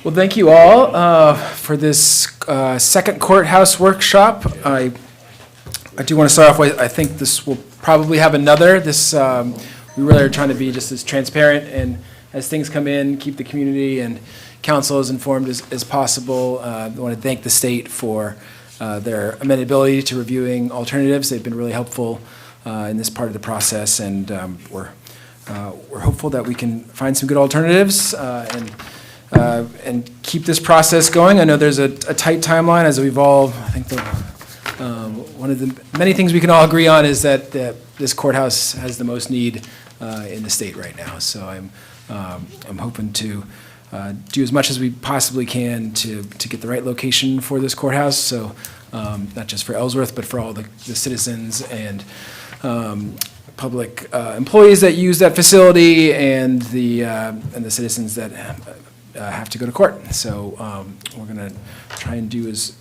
Well, thank you all for this second courthouse workshop. I do want to start off with, I think this will probably have another. We really are trying to be just as transparent and as things come in, keep the community and council as informed as possible. I want to thank the state for their amenability to reviewing alternatives. They've been really helpful in this part of the process, and we're hopeful that we can find some good alternatives and keep this process going. I know there's a tight timeline as we've all, I think one of the many things we can all agree on is that this courthouse has the most need in the state right now. So I'm hoping to do as much as we possibly can to get the right location for this courthouse. So not just for Ellsworth, but for all the citizens and public employees that use that facility and the citizens that have to go to court. So we're going to try and do as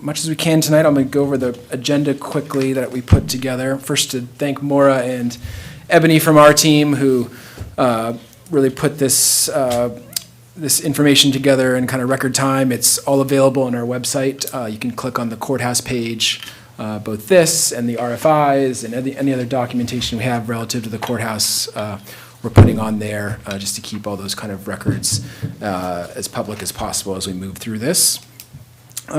much as we can tonight. I'm going to go over the agenda quickly that we put together. First, to thank Maura and Ebony from our team who really put this information together in kind of record time. It's all available on our website. You can click on the courthouse page, both this and the RFIs and any other documentation we have relative to the courthouse we're putting on there just to keep all those kind of records as public as possible as we move through this.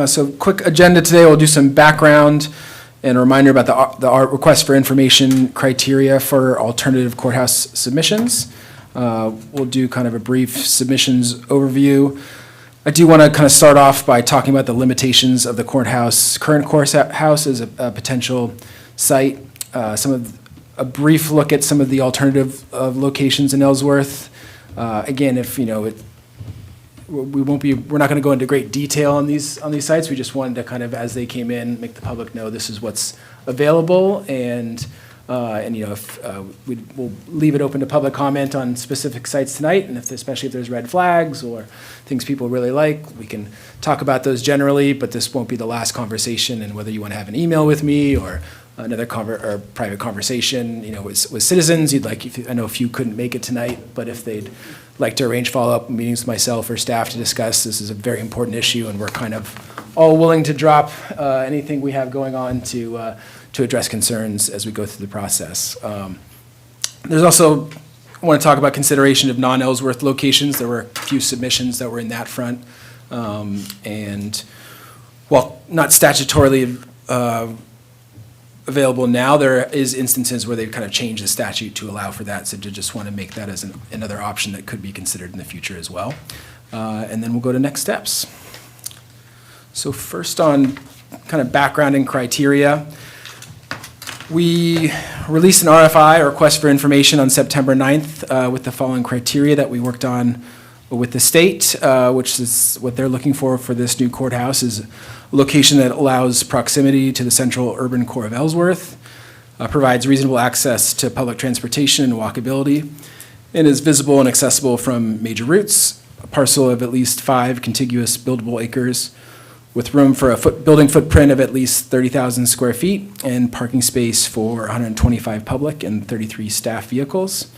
So quick agenda today, we'll do some background and a reminder about the request for information criteria for alternative courthouse submissions. We'll do kind of a brief submissions overview. I do want to kind of start off by talking about the limitations of the current courthouse as a potential site. A brief look at some of the alternative locations in Ellsworth. Again, if we're not going to go into great detail on these sites. We just wanted to kind of, as they came in, make the public know this is what's available, and we'll leave it open to public comment on specific sites tonight, and especially if there's red flags or things people really like, we can talk about those generally, but this won't be the last conversation, and whether you want to have an email with me or another private conversation, with citizens, I know a few couldn't make it tonight, but if they'd like to arrange follow-up meetings with myself or staff to discuss, this is a very important issue, and we're kind of all willing to drop anything we have going on to address concerns as we go through the process. There's also, I want to talk about consideration of non-Ellsworth locations. There were a few submissions that were in that front. And while not statutorily available now, there is instances where they've kind of changed the statute to allow for that. So just want to make that as another option that could be considered in the future as well. And then we'll go to next steps. So first on kind of background and criteria. We released an RFI, a request for information, on September 9th with the following criteria that we worked on with the state, which is what they're looking for this new courthouse, is a location that allows proximity to the central urban core of Ellsworth, provides reasonable access to public transportation and walkability, and is visible and accessible from major routes, a parcel of at least 5 contiguous buildable acres, with room for a building footprint of at least 30,000 square feet and parking space for 125 public and 33 staff vehicles.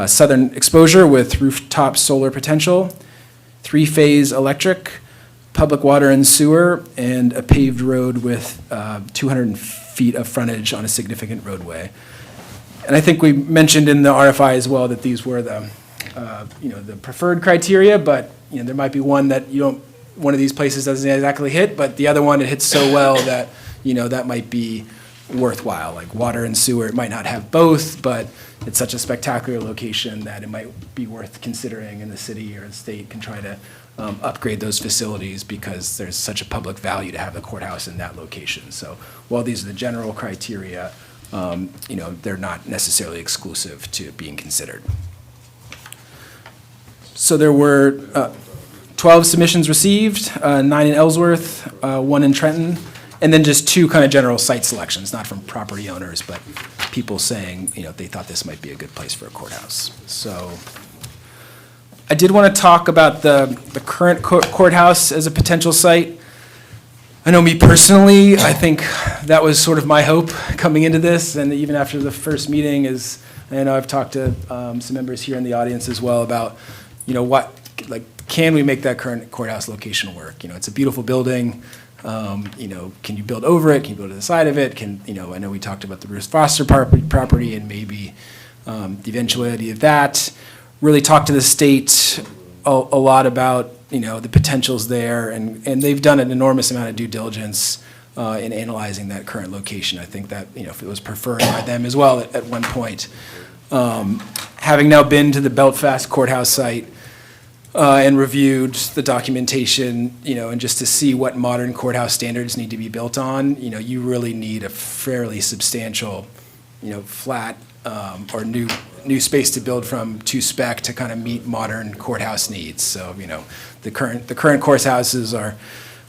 Southern exposure with rooftop solar potential, 3-phase electric, public water and sewer, and a paved road with 200 feet of frontage on a significant roadway. And I think we mentioned in the RFI as well that these were the preferred criteria, but there might be one that one of these places doesn't exactly hit, but the other one, it hits so well that, that might be worthwhile. Like water and sewer, it might not have both, but it's such a spectacular location that it might be worth considering, and the city or the state can try to upgrade those facilities because there's such a public value to have the courthouse in that location. So while these are the general criteria, they're not necessarily exclusive to being considered. So there were 12 submissions received, 9 in Ellsworth, 1 in Trenton, and then just 2 kind of general site selections, not from property owners, but people saying, they thought this might be a good place for a courthouse. So I did want to talk about the current courthouse as a potential site. I know me personally, I think that was sort of my hope coming into this, and even after the first meeting, as I know I've talked to some members here in the audience as well about, can we make that current courthouse location work? It's a beautiful building. Can you build over it? Can you build to the side of it? I know we talked about the Bruce Foster property and maybe the eventuality of that. Really talked to the state a lot about, the potentials there, and they've done an enormous amount of due diligence in analyzing that current location. I think that, if it was preferred by them as well at one point. Having now been to the Belfast courthouse site and reviewed the documentation, and just to see what modern courthouse standards need to be built on, you really need a fairly substantial, flat or new space to build from to spec to kind of meet modern courthouse needs. So, the current courthouses are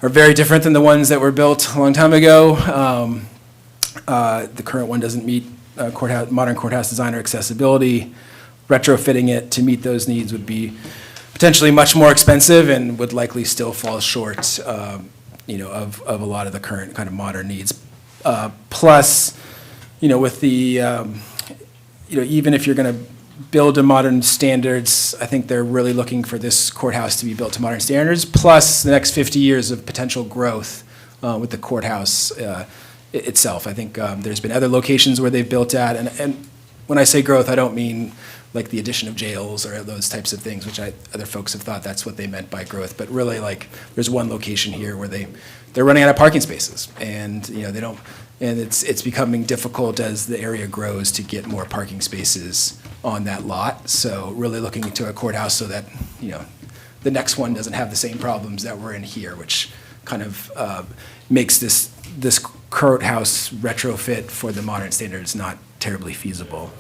very different than the ones that were built a long time ago. The current one doesn't meet modern courthouse design or accessibility. Retrofitting it to meet those needs would be potentially much more expensive and would likely still fall short, of a lot of the current kind of modern needs. Plus, with the, even if you're going to build to modern standards, I think they're really looking for this courthouse to be built to modern standards, plus the next 50 years of potential growth with the courthouse itself. I think there's been other locations where they've built at, and when I say growth, I don't mean like the addition of jails or those types of things, which other folks have thought that's what they meant by growth. But really, there's one location here where they're running out of parking spaces, and they don't, and it's becoming difficult as the area grows to get more parking spaces on that lot. So really looking into a courthouse so that the next one doesn't have the same problems that we're in here, which kind of makes this courthouse retrofit for the modern standards not terribly feasible.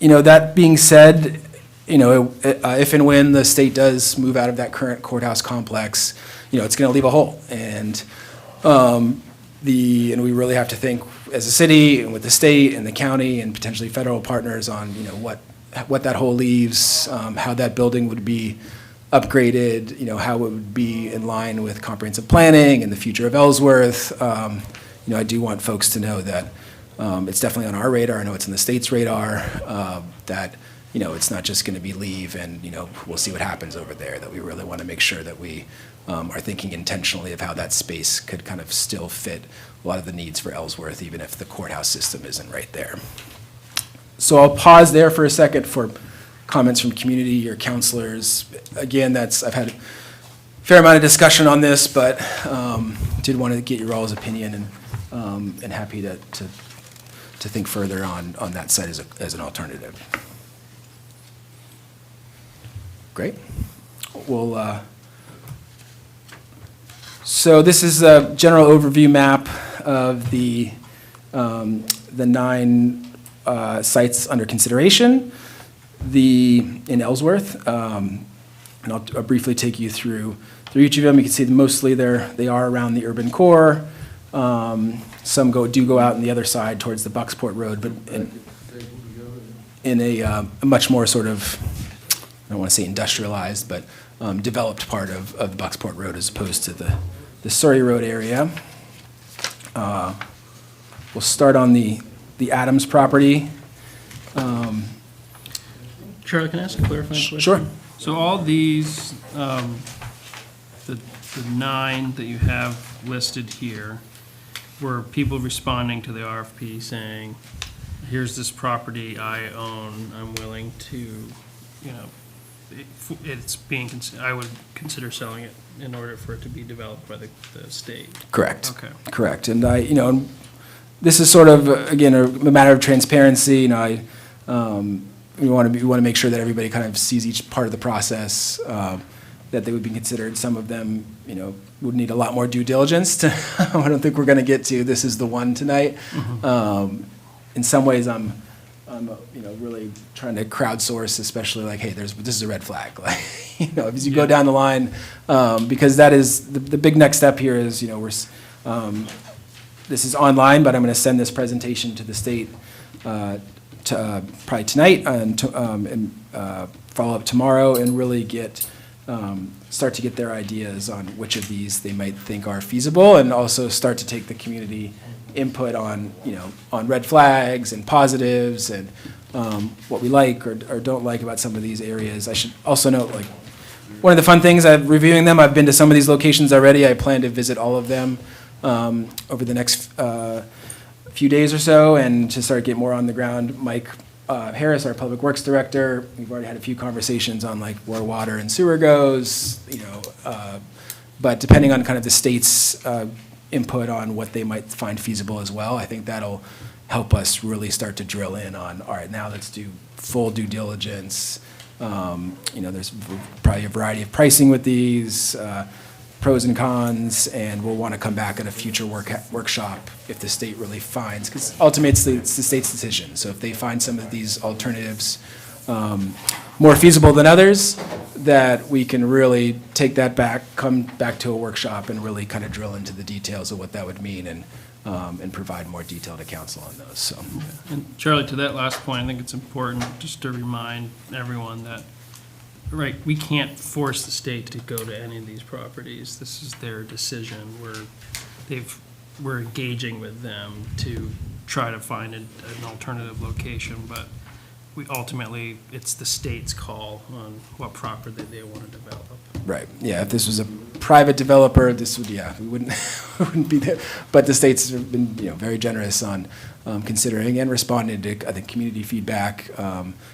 That being said, if and when the state does move out of that current courthouse complex, it's going to leave a hole. And we really have to think as a city and with the state and the county and potentially federal partners on, what that hole leaves, how that building would be upgraded, how it would be in line with comprehensive planning and the future of Ellsworth. I do want folks to know that it's definitely on our radar. I know it's in the state's radar, that, it's not just going to be leave and, we'll see what happens over there, that we really want to make sure that we are thinking intentionally of how that space could kind of still fit a lot of the needs for Ellsworth, even if the courthouse system isn't right there. So I'll pause there for a second for comments from community or counselors. Again, I've had a fair amount of discussion on this, but did want to get your all's opinion, and happy to think further on that site as an alternative. Great. Well, so this is a general overview map of the 9 sites under consideration in Ellsworth, and I'll briefly take you through each of them. You can see mostly they are around the urban core. Some do go out on the other side towards the Bucksport Road, but in a much more sort of, I don't want to say industrialized, but developed part of the Bucksport Road as opposed to the Surrey Road area. We'll start on the Adams property. Charlie, can I ask a clarifying question? Sure. So all these, the 9 that you have listed here, were people responding to the RFP saying, here's this property I own, I'm willing to, I would consider selling it in order for it to be developed by the state? Correct. Okay. Correct. And this is sort of, again, a matter of transparency. We want to make sure that everybody kind of sees each part of the process, that they would be considered. Some of them, would need a lot more due diligence. I don't think we're going to get to. This is the one tonight. Mm-hmm. In some ways, I'm really trying to crowdsource, especially hey, this is a red flag. As you go down the line, because that is the big next step here. Is this is online, but I'm going to send this presentation to the state probably tonight and follow up tomorrow, and really start to get their ideas on which of these they might think are feasible, and also start to take the community input on, on red flags and positives and what we like or don't like about some of these areas. I should also note, like, one of the fun things, reviewing them, I've been to some of these locations already. I plan to visit all of them over the next few days or so and to start getting more on the ground. Mike Harris, our Public Works Director, we've already had a few conversations on like where water and sewer goes, but depending on kind of the state's input on what they might find feasible as well, I think that'll help us really start to drill in on, all right, now let's do full due diligence. There's probably a variety of pricing with these, pros and cons, and we'll want to come back at a future workshop if the state really finds, because ultimately it's the state's decision. So if they find some of these alternatives more feasible than others, that we can really take that back, come back to a workshop and really kind of drill into the details of what that would mean and provide more detail to council on those, so. And Charlie, to that last point, I think it's important just to remind everyone that, right, we can't force the state to go to any of these properties. This is their decision. We're engaging with them to try to find an alternative location, but ultimately, it's the state's call on what property they want to develop. Right, yeah, if this was a private developer, this would, we wouldn't, we wouldn't be there. But the state's been, very generous on considering and responding to, I think, community feedback,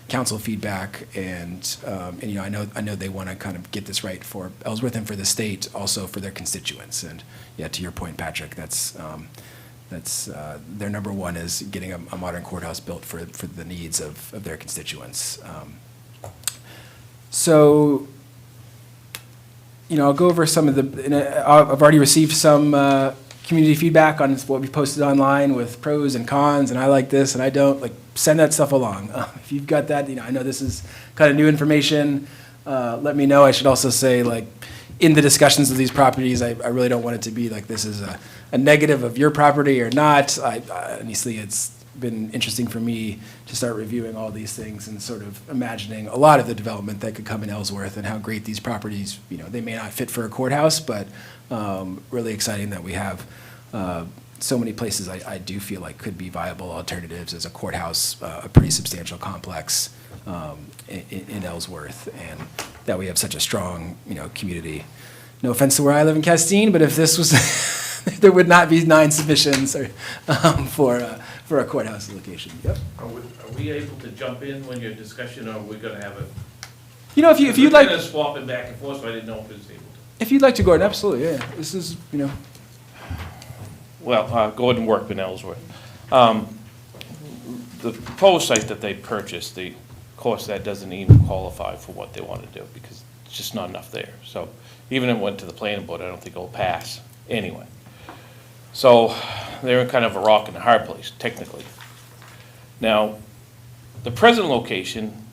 council feedback, and I know they want to kind of get this right for Ellsworth and for the state, also for their constituents. And yeah, to your point, Patrick, that's their number one is getting a modern courthouse built for the needs of their constituents. So, I'll go over some of I've already received some community feedback on what we posted online with pros and cons, and I like this and I don't. Like, send that stuff along. If you've got that, I know this is kind of new information. Let me know. I should also say, like, in the discussions of these properties, I really don't want it to be like this is a negative of your property or not. Honestly, it's been interesting for me to start reviewing all these things and sort of imagining a lot of the development that could come in Ellsworth and how great these properties, they may not fit for a courthouse, but really exciting that we have so many places I do feel like could be viable alternatives as a courthouse, a pretty substantial complex in Ellsworth, and that we have such a strong, community. No offense to where I live in Castine, but if this was, there would not be 9 submissions for a courthouse location. Yep. Are we able to jump in when your discussion, or are we gonna have a? If you'd like. We're kind of swapping back and forth, so I didn't know if it was able to. If you'd like to, Gordon, absolutely, yeah. This is, Well, Gordon Workman, Ellsworth. The proposed site that they purchased, of course, that doesn't even qualify for what they want to do, because it's just not enough there. So even if it went to the planning board, I don't think it'll pass anyway. So they're in kind of a rock and a hard place, technically. Now, the present location,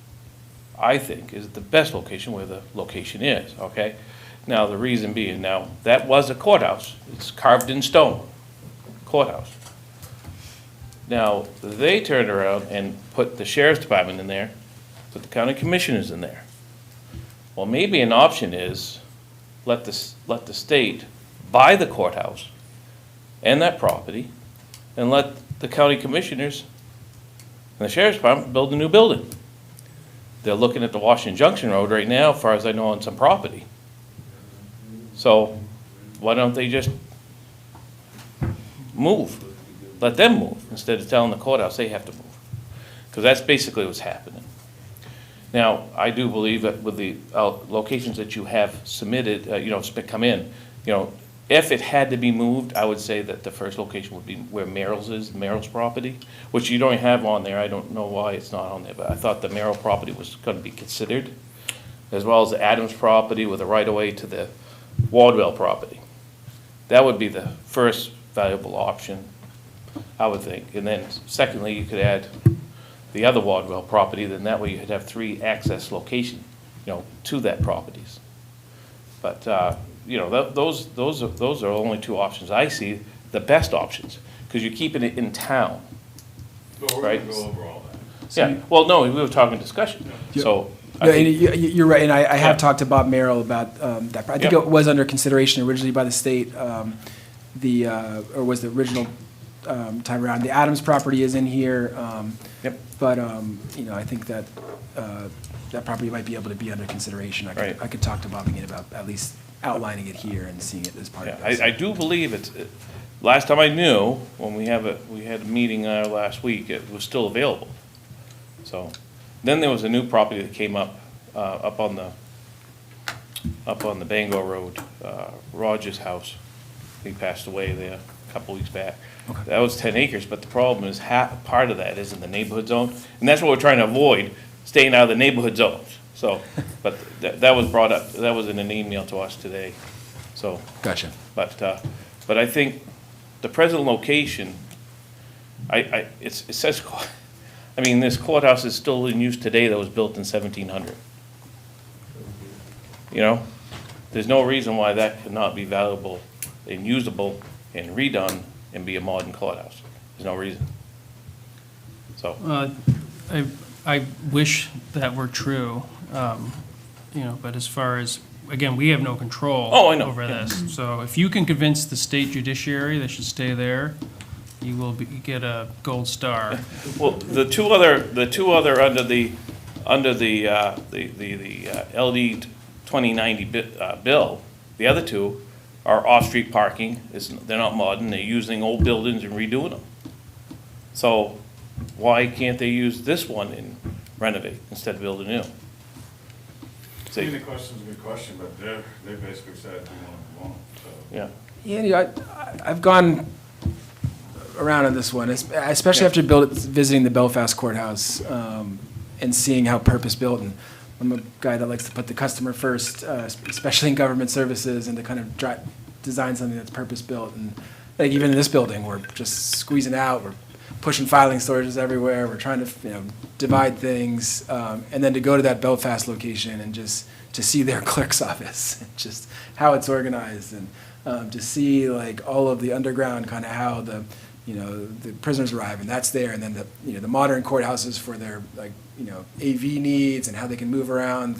I think, is the best location where the location is, okay? Now, the reason being, that was a courthouse. It's carved in stone, courthouse. Now, they turned around and put the sheriff's department in there, put the county commissioners in there. Well, maybe an option is let the state buy the courthouse and that property, and let the county commissioners and the sheriff's department build a new building. They're looking at the Washington Junction Road right now, as far as I know, on some property. So why don't they just move? Let them move, instead of telling the courthouse they have to move. Because that's basically what's happening. Now, I do believe that with the locations that you have submitted, come in, if it had to be moved, I would say that the first location would be where Merrill's is, Merrill's property, which you don't have on there. I don't know why it's not on there, but I thought the Merrill property was going to be considered, as well as the Adams property with a right-of-way to the Wardwell property. That would be the first valuable option, I would think. And then secondly, you could add the other Wardwell property, then that way you could have 3 access locations, to that properties. But, those are only 2 options I see, the best options, because you're keeping it in town. But we're Right. gonna go over all that. Yeah, well, no, we were talking discussion, so. I No, think- you're right, and I have Yeah. talked to Bob Merrill about that. I think Yeah. it was under consideration originally by the state, or was the original time around. The Adams property is in here. Yep. But, I think that, that property might be able to be under consideration. Right. I could talk to Bob again about at least outlining it here and seeing it as part of Yeah, this. I do believe last time I knew, when we had a meeting last week, it was still available. So, then there was a new property that came up, up on the Bangor Road, Rogers House. He passed away there a couple weeks back. Okay. That was 10 acres, but the problem is part of that is in the neighborhood zone, and that's what we're trying to avoid, staying out of the neighborhood zones. So, but that was brought up, that was in an email to us today, so. Gotcha. But I think the present location, it says, this courthouse is still in use today that was built in 1700. There's no reason why that could not be valuable and usable and redone and be a modern courthouse. There's no reason. So, I wish that were true, but as far as, again, we have no control Oh, I know, over yeah. this. So if you can convince the state judiciary they should stay there, you will get a gold star. well, the two other under the LD 2090 bill, the other two are off-street parking. They're not modern. They're using old buildings and redoing them. So why can't they use this one and renovate instead of building new? I mean, the question's a good question, but they basically said we want, so. Yeah. Yeah, I've gone around on this one, especially after visiting the Belfast courthouse and seeing how purpose-built, and I'm a guy that likes to put the customer first, especially in government services, and to kind of design something that's purpose-built. And like even in this building, we're just squeezing out, we're pushing filing storages everywhere, we're trying to divide things, and then to go to that Belfast location and just to see their clerk's office, just how it's organized, and to see like all of the underground, kind of how the prisoners arrive, and that's there, and then the modern courthouses for their AV needs and how they can move around,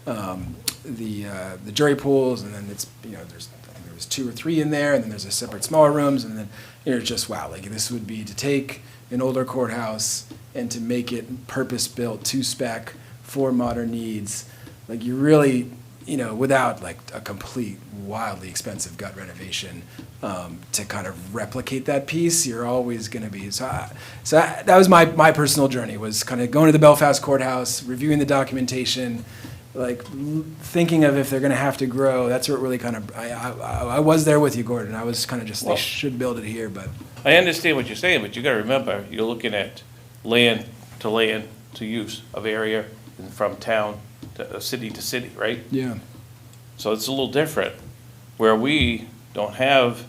the jury pools, and then it's there's I think there was 2 or 3 in there, and then there's a separate smaller rooms, and then it's just wow, like this would be to take an older courthouse and to make it purpose built to spec for modern needs, like you really without like a complete wildly expensive gut renovation, to kind of replicate that piece, you're always going to be, that was my personal journey, was kind of going to the Belfast courthouse, reviewing the documentation, like thinking of if they're going to have to grow. That's what really kind of, I was there with you, Gordon. I was kind of just, they should build it here, but. I understand what you're saying, but you gotta remember, you're looking at land to use of area and from town to city, right? Yeah. So it's a little different, where we don't have,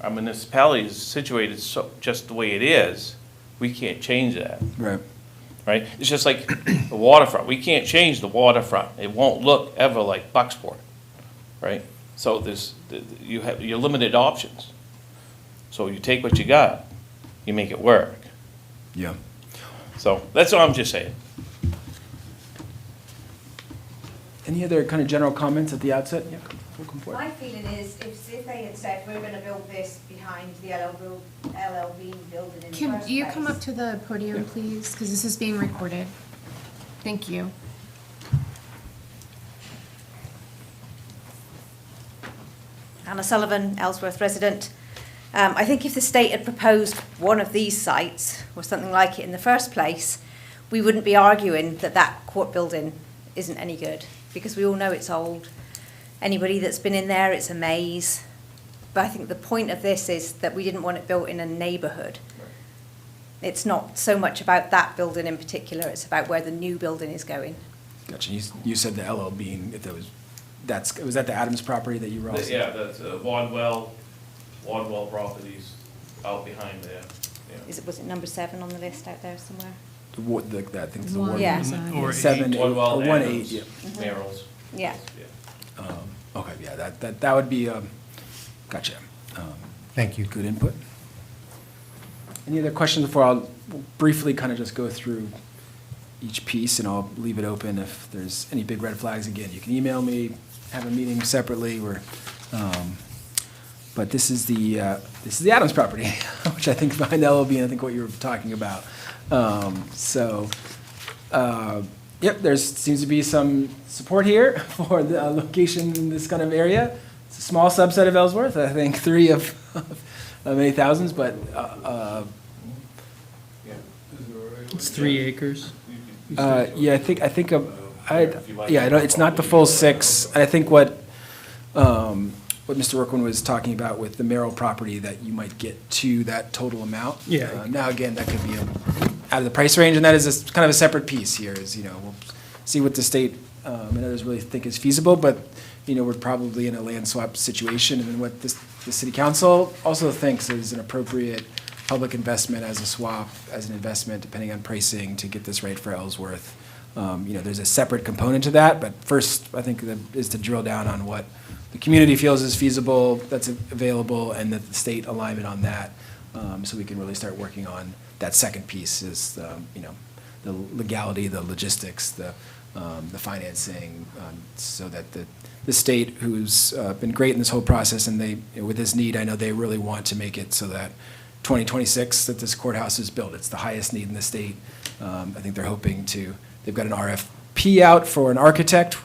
our municipality is situated so, just the way it is, we can't change that, Right. right? It's just like the waterfront, we can't change the waterfront, it won't look ever like Bucksport, right? So you have your limited options. So you take what you got, you make it work. Yeah. So that's all I'm just saying. Any other kind of general comments at the outset? Yeah, we'll come forward. My feeling is, if they had said, we're gonna build this behind the LLB building in the Can first you come place. up to the podium, please? Because this is being recorded. Thank you. Anna Sullivan, Ellsworth resident. I think if the state had proposed one of these sites, or something like it in the first place, we wouldn't be arguing that that court building isn't any good, because we all know it's old. Anybody that's been in there, it's a maze. But I think the point of this is that we didn't want it built in a neighbourhood. It's not so much about that building in particular, it's about where the new building is going. Gotcha. You said the LL being, if there was, was that the Adams property that you were also? Yeah, that's Wadwell properties out behind there. Was it number 7 on the list out there somewhere? I think it's the One. ward. Yeah. Or 7, 8, or Wadwell, 1, 8, Adams, yeah. Merrill's. Yeah. Okay, yeah, that would be, gotcha. Thank you. Good input. Any other questions before I'll briefly kind of just go through each piece, and I'll leave it open if there's any big red flags. Again, you can email me, have a meeting separately, but this is the Adams property, which I think behind the LOB, and I think what you were talking about. Yep, there seems to be some support here for the location in this kind of area. It's a small subset of Ellsworth, I think 3 of many thousands, but It's 3 acres. yeah, it's not the full 6. I think what Mr. Workman was talking about with the Merrill property, that you might get to that total amount. Yeah. Now, again, that could be out of the price range, and that is kind of a separate piece here, is, we'll see what the state and others really think is feasible, but, we're probably in a land swap situation, and then what the city council also thinks is an appropriate public investment as a swap, as an investment, depending on pricing, to get this right for Ellsworth. There's a separate component to that, but first, I think, is to drill down on what the community feels is feasible, that's available, and that the state alignment on that, so we can really start working on that second piece, is the legality, the logistics, the financing, so that the state, who's been great in this whole process, and they, with this need, I know they really want to make it so that 2026, that this courthouse is built. It's the highest need in the state. I think they're hoping to, they've got an RFP out for an architect,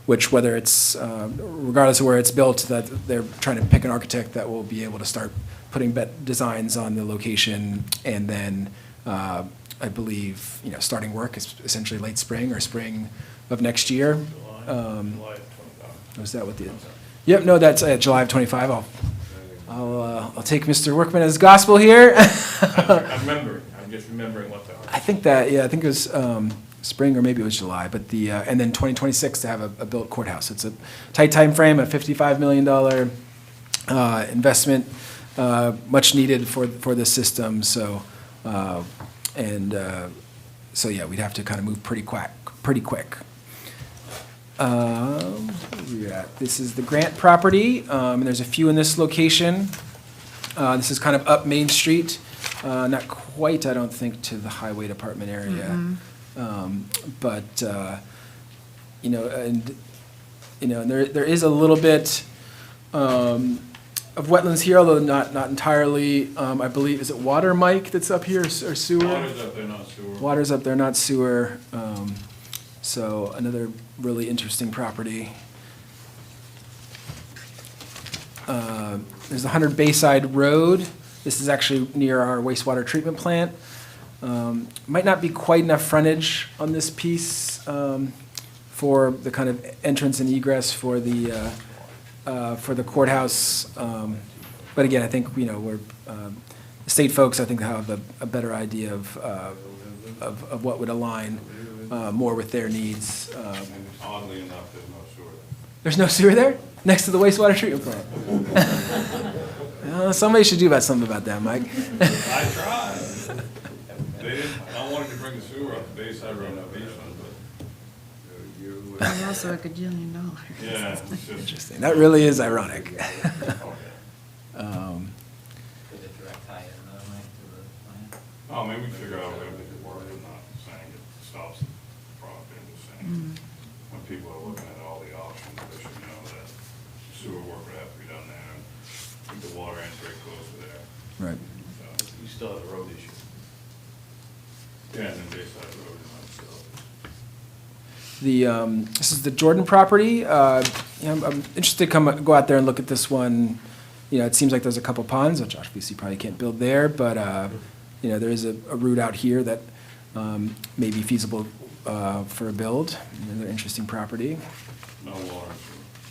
which, whether it's, regardless of where it's built, that they're trying to pick an architect that will be able to start putting designs on the location, and then I believe, starting work is essentially late spring or spring of next year. July 25. Was that what the? Yep, no, that's July of 25. I'll take Mr. Workman as gospel here. I'm just remembering what the. I think it was spring, or maybe it was July, but and then 2026 to have a built courthouse. It's a tight time frame, a $55 million investment, much needed for the system. So, yeah, we'd have to kind of move pretty quick. Where we at? This is the Grant property, and there's a few in this location. This is kind of up Main Street, not quite, I don't think, to the highway department area. But, and there is a little bit of wetlands here, although not entirely. I believe, is it water, Mike, that's up here, or sewer? Water's up there, not sewer. Water's up there, not sewer. So another really interesting property. There's the 100 Bayside Road. This is actually near our wastewater treatment plant. Might not be quite enough frontage on this piece for the kind of entrance and egress for the courthouse. But again, I think, we're, the state folks, I think, have a better idea of what would align more with their needs. Oddly enough, there's no sewer. There's no sewer there? Next to the wastewater treatment plant? Somebody should do something about that, Mike. I tried. I wanted to bring the sewer up the Bayside Road renovation, but There's also a gajillion dollars. yeah, it's just. Interesting. That really is ironic. Okay. Could it direct tie in though, Mike, to the plant? Oh, maybe we figure out a way to make it work. I'm not saying it stops the product, I'm just saying, when people are looking at all the options, they should know that sewer work would have to be done there, and I think the water ends very close to there. Right. So, you still have a road issue. Yeah, and then Bayside Road, still. This is the Jordan property. I'm interested to go out there and look at this one. It seems like there's a couple ponds, which obviously you probably can't build there, but there is a route out here that may be feasible for a build. Another interesting property. No water,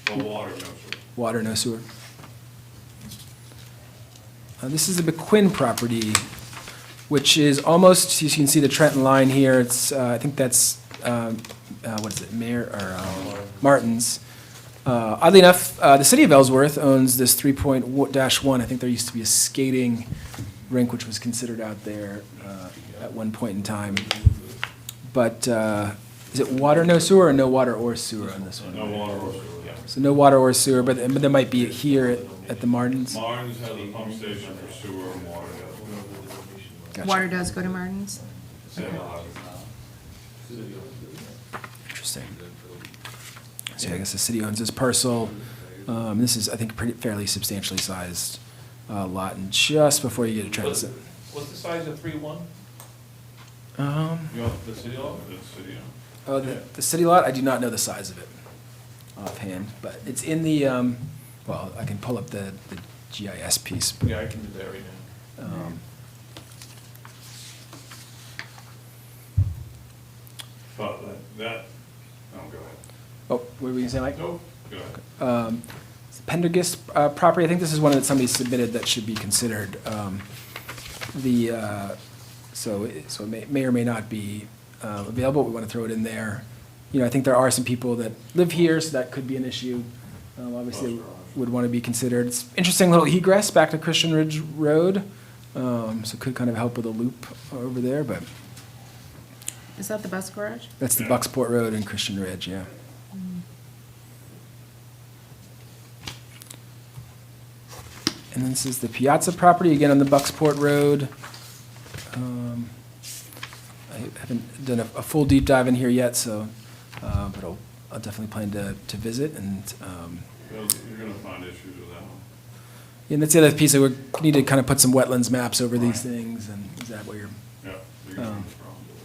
sewer. No water, no sewer. Water, no sewer. This is the McQuinn property, which is almost, you can see the Trenton line here. It's, I think that's, what is it, Martin's. Oddly enough, the city of Ellsworth owns this 3.1. I think there used to be a skating rink which was considered out there at one point in time. But is it water, no sewer, or no water or sewer on this one? No water or sewer, yeah. So no water or sewer, but there might be here at the Martins. Martin's has a pump station for sewer and water. Gotcha. Water does go to Martin's? Interesting. So I guess the city owns this parcel. This is, I think, fairly substantially sized lot, and just before you get to What's transit. what's the size of 3-1? Um, You know, the city lot? It's, you know, oh, the city lot, I do not know the size of it offhand, but it's in the, well, I can pull up the GIS piece. but, Yeah, I can do that right now. but that, oh, go ahead. Oh, what were we gonna say, Mike? Nope, go ahead. Pendergast property, I think this is one that somebody submitted that should be considered. So it may or may not be available, we want to throw it in there. You know, I think there are some people that live here, so that could be an issue. Obviously, would want to be considered. It's interesting little egress back to Christian Ridge Road, so it could kind of help with a loop over there, but Is that the bus garage? that's the Bucksport Road and Christian Ridge, yeah. And then this is the Piazza property, again on the Bucksport Road. I haven't done a full deep dive in here yet, so, but I'll definitely plan to visit, and You're gonna find issues with that one. and that's the other piece, that we need to kind of put some wetlands maps over these things, and is that what you're? Yeah, you're gonna have a problem with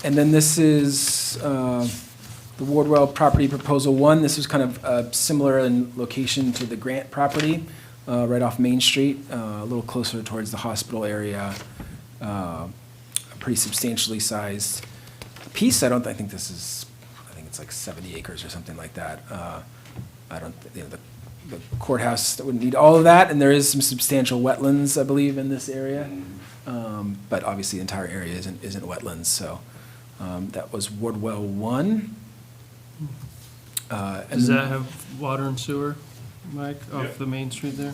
that. And then this is the Wardwell property proposal 1. This was kind of similar in location to the Grant property, right off Main Street, a little closer towards the hospital area. A pretty substantially sized piece. I think this is, I think it's like 70 acres or something like that. I don't, the courthouse wouldn't need all of that, and there is some substantial wetlands, I believe, in this area. But obviously, the entire area isn't wetlands, so that was Wardwell 1. And Does then- that have water and sewer, Mike, off Yep. the main street there?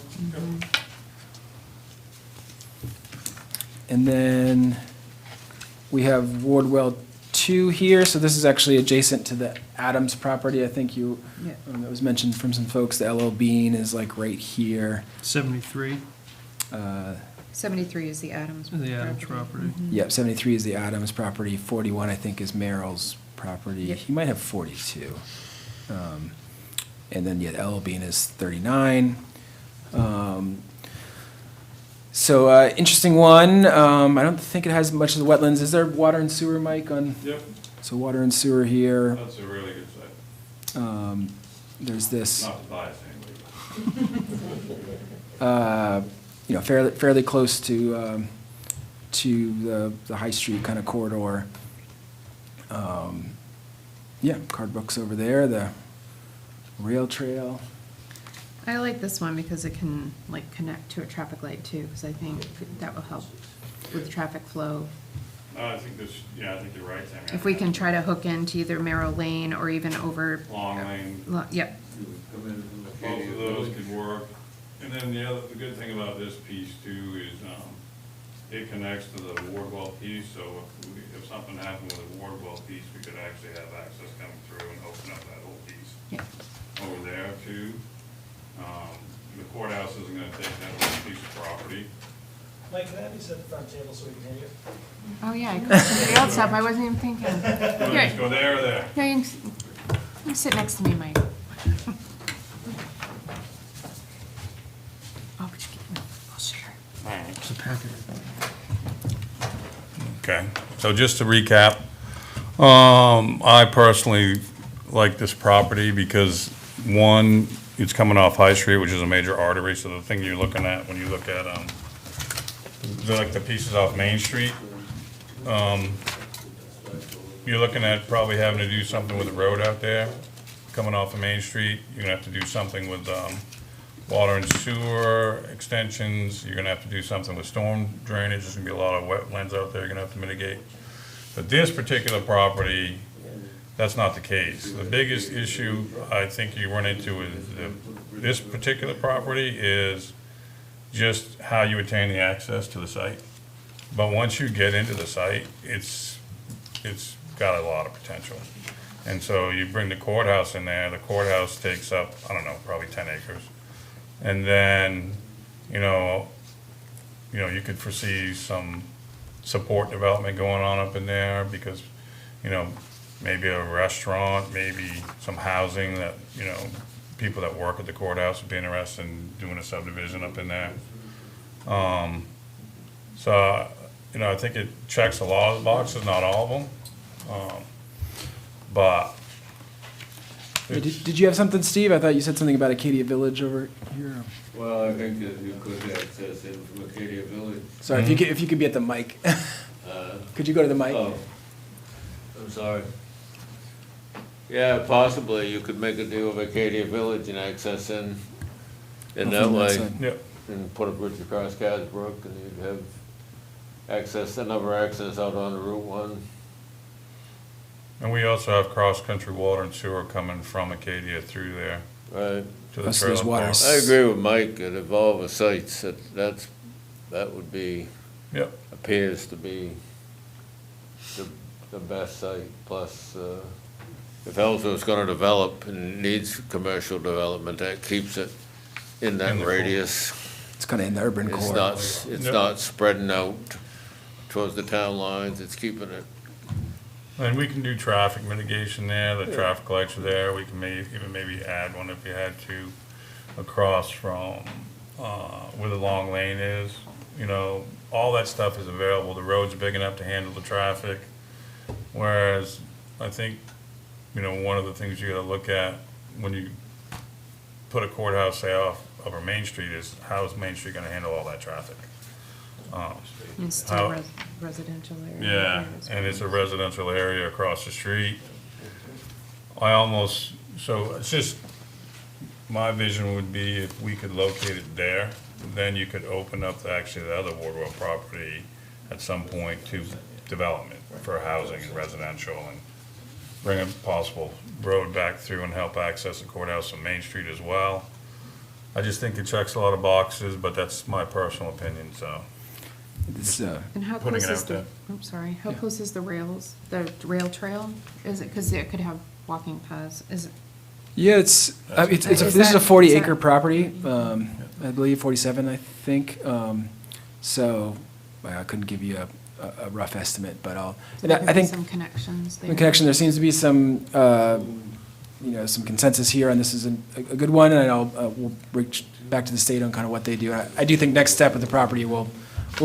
And then we have Wardwell 2 here, so this is actually adjacent to the Adams property. I think that was mentioned from some folks. The LL Bean is like right here. 73, 73 is the Adams. the Adams property. Yep, 73 is the Adams property. 41, I think, is Merrill's property. Yep. He might have 42. And then, yeah, LL Bean is 39. So, interesting one. I don't think it has much of the wetlands. Is there water and sewer, Mike, on? Yep, So water and sewer here. that's a really good site. There's this, Not to bias anybody. you know, fairly close to the High Street kind of corridor. Yeah, card books over there, the rail trail. I like this one because it can like connect to a traffic light too, because I think that will help with traffic flow. I think this, yeah, I think you're right, Tammy. If we can try to hook into either Merrill Lane or even over. Long Lane. Yep. Both of those could work. And then the good thing about this piece too is, it connects to the Wardwell piece, so if something happened with the Wardwell piece, we could actually have access coming through and open up that whole piece. Yeah. Over there too. The courthouse isn't gonna take that whole piece of property. Mike, can I have you sit at the front table so we can hear you? Oh, yeah, I called somebody else up, I wasn't even thinking. You wanna just go there or there? No, you can sit next to me, Mike. Oh, but you can, I'll share. It's a packet. Okay, so just to recap, I personally like this property because, one, it's coming off High Street, which is a major artery, so the thing you're looking at when you look at, like the pieces off Main Street, you're looking at probably having to do something with the road out there, coming off of Main Street. You're gonna have to do something with, water and sewer extensions. You're gonna have to do something with storm drainage. There's gonna be a lot of wetlands out there you're gonna have to mitigate. But this particular property, that's not the case. The biggest issue I think you run into with this particular property is just how you attain the access to the site. But once you get into the site, it's got a lot of potential. And so you bring the courthouse in there, the courthouse takes up, I don't know, probably 10 acres. And then, you could foresee some support development going on up in there because, maybe a restaurant, maybe some housing that, people that work at the courthouse would be interested in doing a subdivision up in there. So, you know, I think it checks a lot of the boxes, not all of them. But Did you have something, Steve? I thought you said something about Acadia Village over here. Well, I think that you could access in from Acadia Village. Sorry, if you could be at the mic. Could you go to the mic? Oh, I'm sorry. Yeah, possibly, you could make a deal with Acadia Village and access in From that that way. side. yeah, And put a bridge across Casbrook, and you'd have access, another access out on the Route 1. and we also have cross-country water and sewer coming from Acadia through there Right. to the Plus trailer there's water. park. I agree with Mike, that of all the sites, that would be, Yep, appears to be the best site, plus, if Ellsworth's gonna develop and needs commercial development, that keeps it in that In the core. radius. It's kind of in the urban It's core. not, it's Yep. not spreading out towards the town lines, it's keeping it. and we can do traffic mitigation there, the traffic lights are there, we can even maybe add one if you had to, across from, where the long lane is, you know, all that stuff is available, the road's big enough to handle the traffic, whereas, I think, you know, one of the things you gotta look at when you put a courthouse, say, off Upper Main Street is, how is Main Street gonna handle all that traffic? It's still How- residential area. Yeah, and it's a residential area across the street. So it's just, my vision would be if we could locate it there, then you could open up actually the other Wardwell property at some point to development for housing and residential, and bring a possible road back through and help access the courthouse on Main Street as well. I just think it checks a lot of boxes, but that's my personal opinion, so. It's, And how Putting close it is out the, there. I'm sorry, how close is the rail trail? Is it, because it could have walking paths, is it? yeah, this is a Is that- 40-acre property, I believe, 47, I think. So I couldn't give you a rough estimate, but There could I be think some connections there. in connection, there seems to be some, you know, some consensus here, and this is a good one, and we'll reach back to the state on kind of what they do. I do think next step with the property, we'll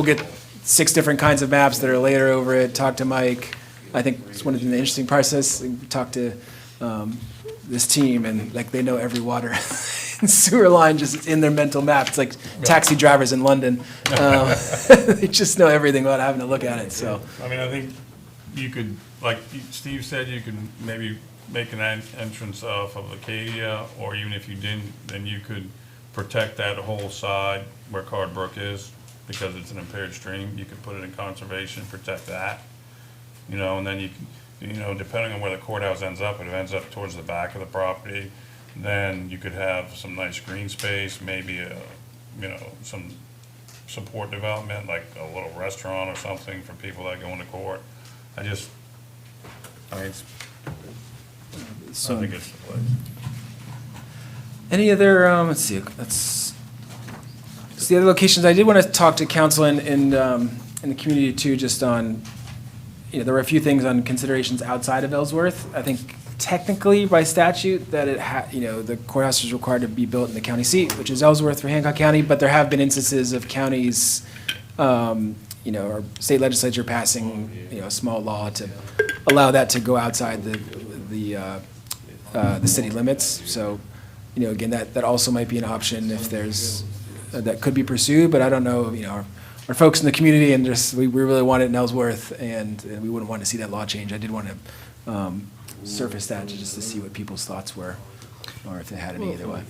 get 6 different kinds of maps that are layered over it, talk to Mike. I think it's one of the interesting process, talk to this team, and like, they know every water and sewer line just in their mental map. It's like taxi drivers in London. They just know everything without having to look at it, so. I mean, I think you could, like Steve said, you could maybe make an entrance off of Acadia, or even if you didn't, then you could protect that whole side where Card Brook is, because it's an impaired stream. You could put it in conservation, protect that, you know, and then you can, you know, depending on where the courthouse ends up, if it ends up towards the back of the property, then you could have some nice green space, maybe you know, some support development, like a little restaurant or something for people that go into court. I mean, I think it's the place. Any other, let's see, so the other locations, I did want to talk to council and the community too, just on, you know, there were a few things on considerations outside of Ellsworth. I think technically by statute that you know, the courthouse is required to be built in the county seat, which is Ellsworth for Hancock County, but there have been instances of counties, you know, or state legislature passing, you know, a small law to allow that to go outside the city limits. So, you know, again, that also might be an option if there's, that could be pursued, but I don't know, you know, our folks in the community, and just, we really want it in Ellsworth, and we wouldn't want to see that law change. I did want to surface that just to see what people's thoughts were, or if they had any either way.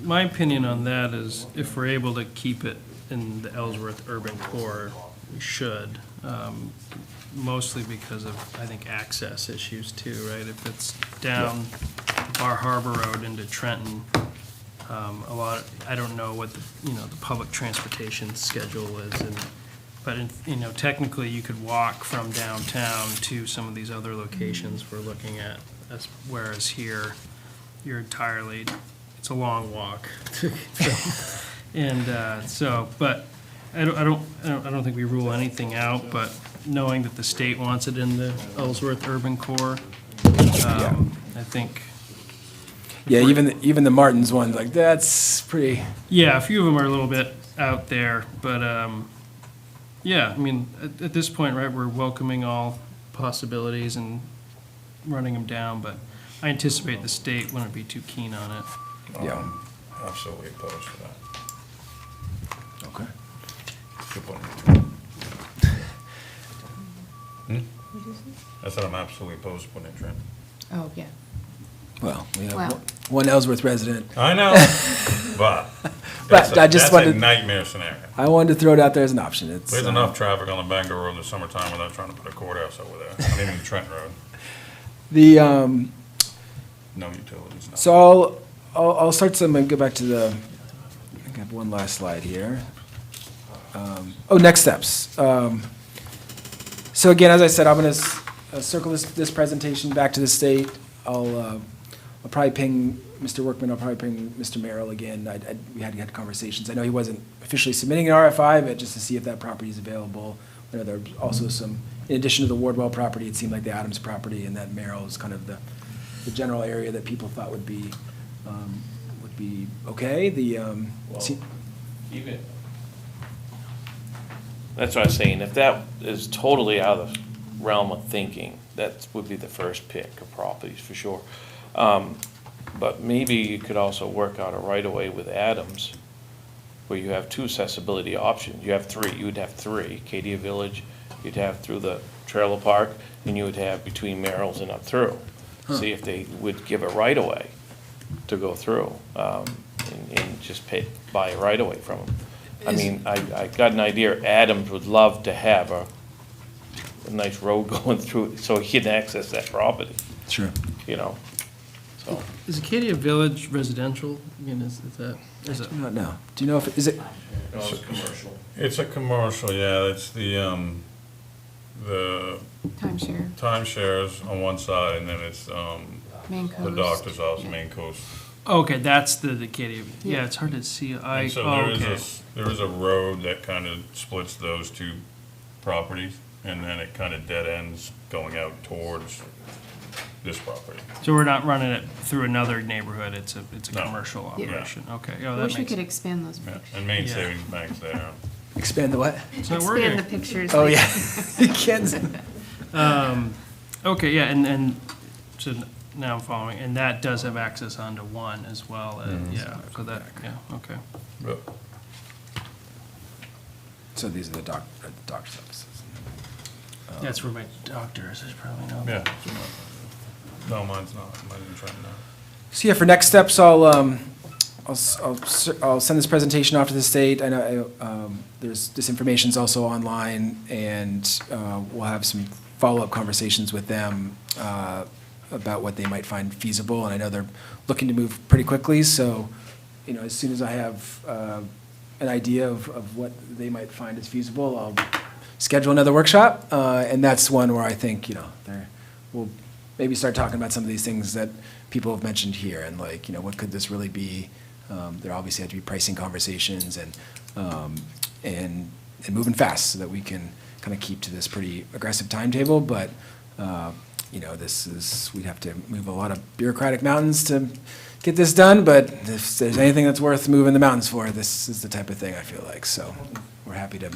My opinion on that is if we're able to keep it in the Ellsworth urban core, we should. Mostly because of, I think, access issues too, right? If it's down Bar Harbor Road into Trenton, I don't know what the, you know, the public transportation schedule is, but you know, technically you could walk from downtown to some of these other locations we're looking at, whereas here, you're entirely, it's a long walk. And so, but I don't think we rule anything out, but knowing that the state wants it in the Ellsworth urban core, I think Yeah, even the Martins ones, like, that's pretty, Yeah, a few of them are a little bit out there, but, yeah, I mean, at this point, right, we're welcoming all possibilities and running them down, but I anticipate the state wouldn't be too keen on it. yeah, Absolutely opposed to that. okay. Good point. I said I'm absolutely opposed to putting it in. Oh, yeah. Well, we have Well. one Ellsworth resident. I know, but But I just that's a wanted- nightmare scenario. I wanted to throw it out there as an option. It's, There's enough traffic on the Bangor Road in the summertime without trying to put a courthouse over there. Not even the Trent Road. The, No utilities, no. so I'll start some and go back to the, I think I have one last slide here. Next steps. So again, as I said, I'm gonna circle this presentation back to the state. I'll probably ping Mr. Workman, I'll probably ping Mr. Merrill again. We had conversations. I know he wasn't officially submitting an RFI, but just to see if that property is available. I know there's also some, in addition to the Wardwell property, it seemed like the Adams property and that Merrill is kind of the general area that people thought would be okay. Even, that's what I was saying, if that is totally out of the realm of thinking, that would be the first pick of properties, for sure. But maybe you could also work out a right-of-way with Adams, where you have two accessibility options. You would have three, Acadia Village, you'd have through the trailer park, and you would have between Merrill's and up through. See if they would give a right-of-way to go through, and just buy a right-of-way from them. I mean, I got an idea, Adams would love to have a nice road going through, it so he can access that property, Sure. you know, so. Is Acadia Village residential? Again, is that, is it? I don't know. Do you know if, is it, No, it's commercial. It's a commercial, yeah, it's the Timeshare, timeshares on one side, and then it's, main the coast. doctor's office, Main Coast. Okay, that's the Acadia, yeah, it's hard to see, And so there is a road that kind of splits those two properties, and then it kind of dead ends going out towards this property. So we're not running it through another neighborhood, it's a No. commercial Yeah. operation, okay, oh, I that wish we makes. could expand those Yeah, pictures. and Main Yeah. Savings Bank's there. expand the what? It's not Expand the working. pictures. Oh, like- yeah. You can't. Okay, yeah, and, so now I'm following, and that does have access onto one as well, yeah, so that, yeah, okay. But So these are the doctor's offices. That's where my doctor is, probably no. yeah. No, mine's not. Mine's in Trenton now. So yeah, for next steps, I'll send this presentation off to the state. I know this information's also online, and we'll have some follow-up conversations with them about what they might find feasible. And I know they're looking to move pretty quickly, so as soon as I have an idea of what they might find as feasible, I'll schedule another workshop. And that's one where I think we'll maybe start talking about some of these things that people have mentioned here, and what could this really be? There obviously have to be pricing conversations and moving fast so that we can kind of keep to this pretty aggressive timetable. But we'd have to move a lot of bureaucratic mountains to get this done. But if there's anything that's worth moving the mountains for, this is the type of thing I feel like. So we're happy to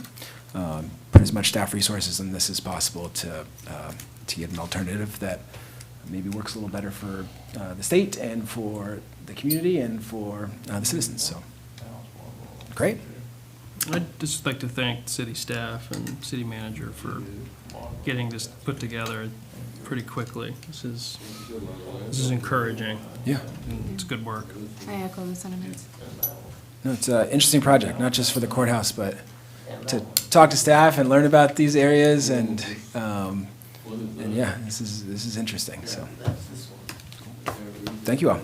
put as much staff resources in this as possible to get an alternative that maybe works a little better for the state and for the community and for the citizens, so. Great. I'd just like to thank city staff and city manager for getting this put together pretty quickly. This is encouraging, Yeah. and it's good work. I echo the sentiments. No, it's an interesting project, not just for the courthouse, but to talk to staff and learn about these areas and yeah, this is interesting, so. Thank you all.